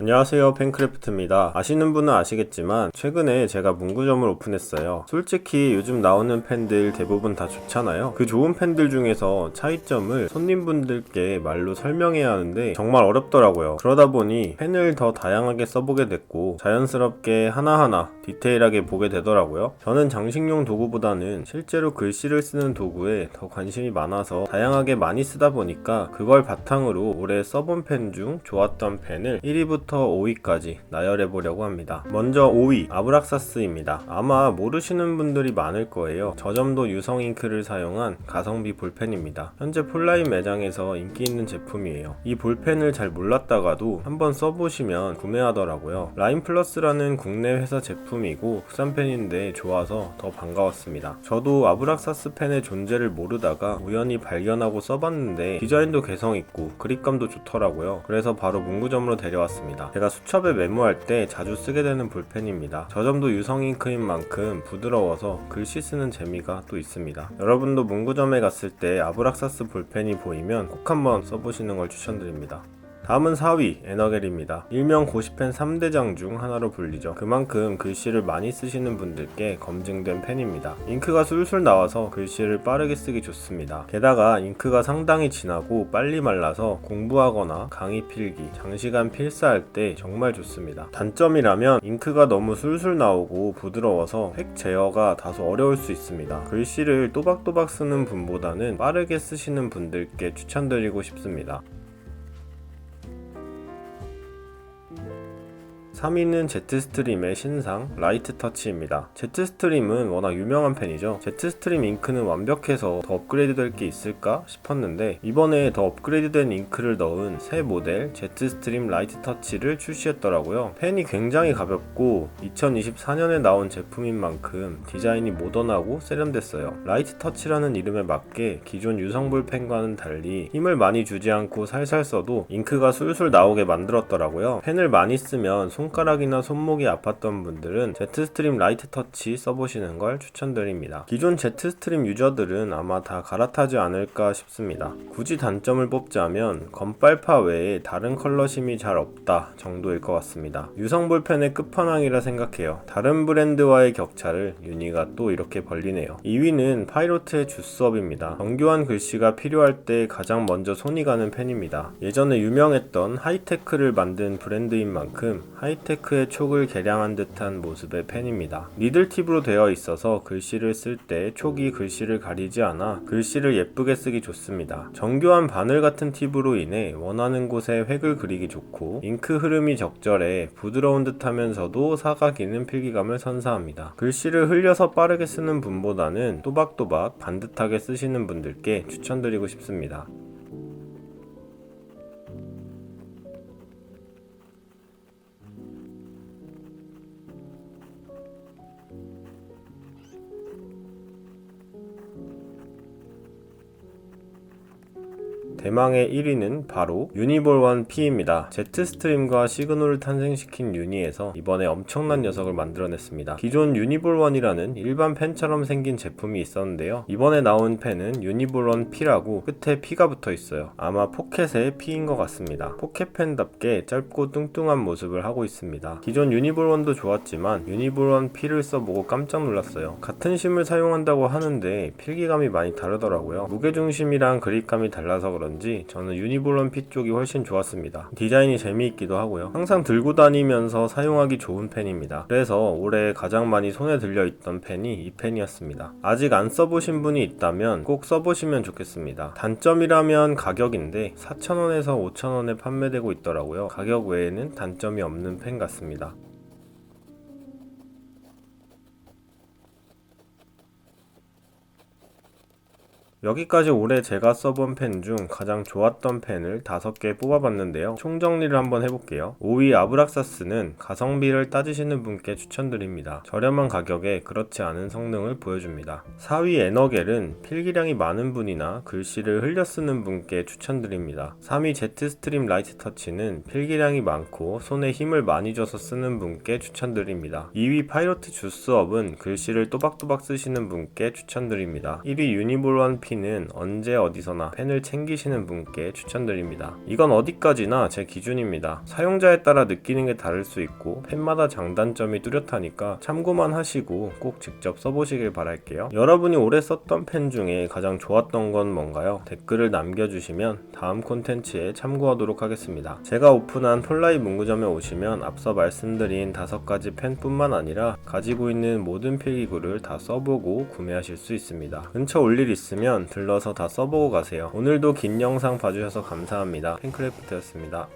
안녕하세요, 펜크래프트입니다. 아시는 분은 아시겠지만 최근에 제가 문구점을 오픈했어요. 솔직히 요즘 나오는 펜들 대부분 다 좋잖아요. 그 좋은 펜들 중에서 차이점을 손님분들께 말로 설명해야 하는데 정말 어렵더라고요. 그러다 보니 펜을 더 다양하게 써보게 됐고 자연스럽게 하나하나 디테일하게 보게 되더라고요. 저는 장식용 도구보다는 실제로 글씨를 쓰는 도구에 더 관심이 많아서 다양하게 많이 쓰다 보니까 그걸 바탕으로 올해 써본 펜 중 좋았던 펜을 1위부터 5위까지 나열해 보려고 합니다. 먼저 5위 아브락사스입니다. 아마 모르시는 분들이 많을 거예요. 저점도 유성 잉크를 사용한 가성비 볼펜입니다. 현재 폴라인 매장에서 인기 있는 제품이에요. 이 볼펜을 잘 몰랐다가도 한번 써보시면 구매하더라고요. 라인플러스라는 국내 회사 제품이고 국산 펜인데 좋아서 더 반가웠습니다. 저도 아브락사스 펜의 존재를 모르다가 우연히 발견하고 써봤는데 디자인도 개성있고 그립감도 좋더라고요. 그래서 바로 문구점으로 데려왔습니다. 제가 수첩에 메모할 때 자주 쓰게 되는 볼펜입니다. 저점도 유성 잉크인 만큼 부드러워서 글씨 쓰는 재미가 또 있습니다. 여러분도 문구점에 갔을 때 아브락사스 볼펜이 보이면 꼭 한번 써보시는 걸 추천드립니다. 다음은 4위 에너겔입니다. 일명 고시펜 3대장 중 하나로 불리죠. 그만큼 글씨를 많이 쓰시는 분들께 검증된 펜입니다. 잉크가 술술 나와서 글씨를 빠르게 쓰기 좋습니다. 게다가 잉크가 상당히 진하고 빨리 말라서 공부하거나 강의 필기, 장시간 필사할 때 정말 좋습니다. 단점이라면 잉크가 너무 술술 나오고 부드러워서 획 제어가 다소 어려울 수 있습니다. 글씨를 또박또박 쓰는 분보다는 빠르게 쓰시는 분들께 추천드리고 싶습니다. 3위는 제트스트림의 신상 라이트터치입니다. 제트스트림은 워낙 유명한 펜이죠. 제트스트림 잉크는 완벽해서 더 업그레이드 될 게 있을까 싶었는데 이번에 더 업그레이드 된 잉크를 넣은 새 모델 제트스트림 라이트터치를 출시했더라고요. 펜이 굉장히 가볍고 2024년에 나온 제품인 만큼 디자인이 모던하고 세련됐어요. 라이트터치라는 이름에 맞게 기존 유성볼 펜과는 달리 힘을 많이 주지 않고 살살 써도 잉크가 술술 나오게 만들었더라고요. 펜을 많이 쓰면 손가락이나 손목이 아팠던 분들은 제트스트림 라이트터치 써보시는 걸 추천드립니다. 기존 제트스트림 유저들은 아마 다 갈아타지 않을까 싶습니다. 굳이 단점을 뽑자면 건빨파 외에 다른 컬러심이 잘 없다 정도일 것 같습니다. 유성볼펜의 끝판왕이라 생각해요. 다른 브랜드와의 격차를 유니가 또 이렇게 벌리네요. 2위는 파이로트의 주스업입니다. 정교한 글씨가 필요할 때 가장 먼저 손이 가는 펜입니다. 예전에 유명했던 하이테크를 만든 브랜드인 만큼 하이테크의 촉을 개량한 듯한 모습의 펜입니다. 니들 팁으로 되어 있어서 글씨를 쓸 때 촉이 글씨를 가리지 않아 글씨를 예쁘게 쓰기 좋습니다. 정교한 바늘 같은 팁으로 인해 원하는 곳에 획을 그리기 좋고 잉크 흐름이 적절해 부드러운 듯 하면서도 사각이는 필기감을 선사합니다. 글씨를 흘려서 빠르게 쓰는 분보다는 또박또박 반듯하게 쓰시는 분들께 추천드리고 싶습니다. 대망의 1위는 바로 유니볼 1P입니다. 제트스트림과 시그널을 탄생시킨 유니에서 이번에 엄청난 녀석을 만들어냈습니다. 기존 유니볼 1이라는 일반 펜처럼 생긴 제품이 있었는데요. 이번에 나온 펜은 유니볼 1P라고 끝에 P가 붙어 있어요. 아마 포켓의 P인 것 같습니다. 포켓펜답게 짧고 뚱뚱한 모습을 하고 있습니다. 기존 유니볼 1도 좋았지만 유니볼 1P를 써보고 깜짝 놀랐어요. 같은 심을 사용한다고 하는데 필기감이 많이 다르더라고요. 무게중심이랑 그립감이 달라서 그런지 저는 유니볼 1P 쪽이 훨씬 좋았습니다. 디자인이 재미있기도 하고요. 항상 들고 다니면서 사용하기 좋은 펜입니다. 그래서 올해 가장 많이 손에 들려있던 펜이 이 펜이었습니다. 아직 안 써보신 분이 있다면 꼭 써보시면 좋겠습니다. 단점이라면 가격인데 4,000원에서 5,000원에 판매되고 있더라고요. 가격 외에는 단점이 없는 펜 같습니다. 여기까지 올해 제가 써본 펜 중 가장 좋았던 펜을 5개 뽑아봤는데요. 총정리를 한번 해볼게요. 5위 아브락사스는 가성비를 따지시는 분께 추천드립니다. 저렴한 가격에 그렇지 않은 성능을 보여줍니다. 4위 에너겔은 필기량이 많은 분이나 글씨를 흘려 쓰는 분께 추천드립니다. 3위 제트스트림 라이트터치는 필기량이 많고 손에 힘을 많이 줘서 쓰는 분께 추천드립니다. 2위 파이로트 주스업은 글씨를 또박또박 쓰시는 분께 추천드립니다. 1위 유니볼 1P 루키는 언제 어디서나 펜을 챙기시는 분께 추천드립니다. 이건 어디까지나 제 기준입니다. 사용자에 따라 느끼는 게 다를 수 있고 펜마다 장단점이 뚜렷하니까 참고만 하시고 꼭 직접 써보시길 바랄게요. 여러분이 오래 썼던 펜 중에 가장 좋았던 건 뭔가요? 댓글을 남겨주시면 다음 콘텐츠에 참고하도록 하겠습니다. 제가 오픈한 폴라이 문구점에 오시면 앞서 말씀드린 5가지 펜뿐만 아니라 가지고 있는 모든 필기구를 다 써보고 구매하실 수 있습니다. 근처 올 일 있으면 들러서 다 써보고 가세요. 오늘도 긴 영상 봐주셔서 감사합니다. 펜크래프트였습니다.